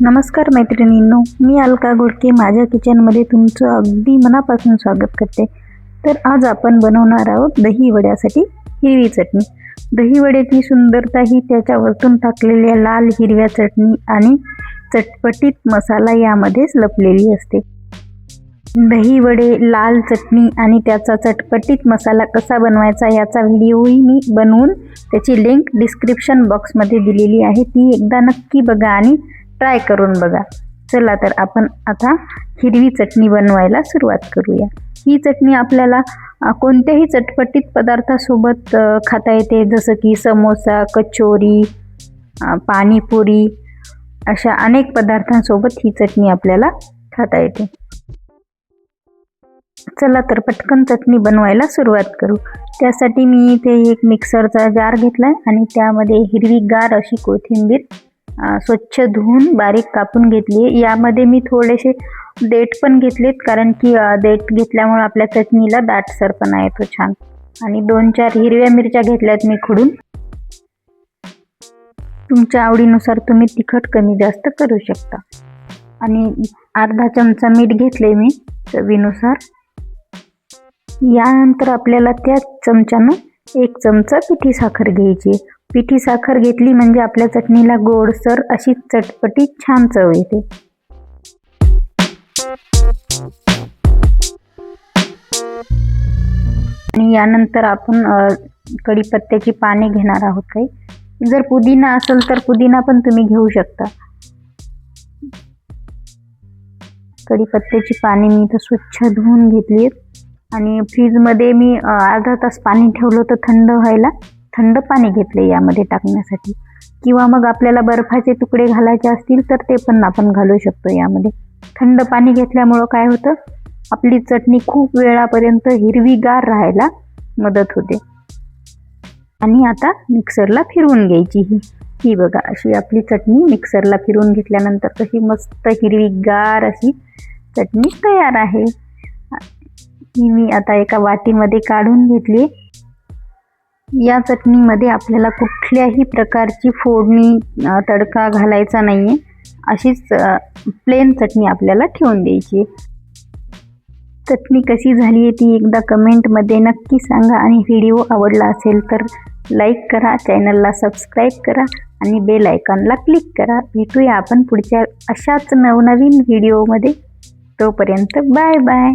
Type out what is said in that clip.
नमस्कार मैत्रिणींनो, मी अलका घोडके माझ्या किचनमध्ये तुमचं अगदी मनापासून स्वागत करते। तर आज आपण बनवणार आहोत दही वड्यासाठी हिरवी चटणी। दही वड्याची सुंदरता ही त्याच्यावरतून टाकलेल्या लाल हिरव्या चटणी आणि चटपटीत मसाला यामध्येच लपलेली असते। दही वडे, लाल चटणी आणि त्याचा चटपटीत मसाला कसा बनवायचा याचा व्हिडिओही मी बनवून त्याची लिंक डिस्क्रिप्शन बॉक्समध्ये दिलेली आहे, ती एकदा नक्की बघा आणि ट्राय करून बघा। चला तर आपण आता हिरवी चटणी बनवायला सुरुवात करूया। ही चटणी आपल्याला कोणत्याही चटपटीत पदार्थासोबत खाता येते, जसं की समोसा, कचोरी, पाणीपुरी अशा अनेक पदार्थांसोबत ही चटणी आपल्याला खाता येते। चला तर पटकन चटणी बनवायला सुरुवात करू। त्यासाठी मी इथे एक मिक्सरचा जार घेतलाय आणि त्यामध्ये हिरवीगार अशी कोथिंबीर स्वच्छ धुवून बारीक कापून घेतली आहे। यामध्ये मी थोडेसे देठ पण घेतलेत, कारण की देठ घेतल्यामुळे आपल्या चटणीला दाटसरपणा येतो छान। आणि 2-4 हिरव्या मिरच्या घेतल्यात मी खुडून। तुमच्या आवडीनुसार तुम्ही तिखट कमी जास्त करू शकता। आणि अर्धा चमचा मीठ घेतले मी चवीनुसार। यानंतर आपल्याला त्याच चमच्यानं 1 चमचा पिठी साखर घ्यायची। पिठी साखर घेतली म्हणजे आपल्या चटणीला गोडसर अशी चटपटी छान चव येते। आणि यानंतर आपण कढीपत्त्याची पाने घेणार आहोत। काही जर पुदिना असेल तर पुदिना पण तुम्ही घेऊ शकता। कढीपत्त्याची पाने मी इथं स्वच्छ धुवून घेतली आहेत आणि फ्रीजमध्ये मी अर्धा तास पाणी ठेवलं होतं थंड व्हायला। थंड पाणी घेतले यामध्ये टाकण्यासाठी, किंवा मग आपल्याला बर्फाचे तुकडे घालायचे असतील तर ते पण आपण घालू शकतो यामध्ये। थंड पाणी घेतल्यामुळं काय होतं, आपली चटणी खूप वेळापर्यंत हिरवीगार राहायला मदत होते। आणि आता मिक्सरला फिरवून घ्यायची। ही बघा, अशी आपली चटणी मिक्सरला फिरवून घेतल्यानंतर कशी मस्त हिरवीगार अशी चटणी तयार आहे। ही मी आता एका वाटीमध्ये काढून घेतली। या चटणीमध्ये आपल्याला कुठल्याही प्रकारची फोडणी तडका घालायचा नाहीये, अशीच प्लेन चटणी आपल्याला ठेवून द्यायची। चटणी कशी झाली आहे ती एकदा कमेंटमध्ये नक्की सांगा आणि व्हिडिओ आवडला असेल तर लाईक करा, चॅनलला सबस्क्राईब करा आणि बेल आयकॉनला क्लिक करा। भेटूया आपण पुढच्या अशाच नवनवीन व्हिडिओमध्ये। तोपर्यंत बाय बाय।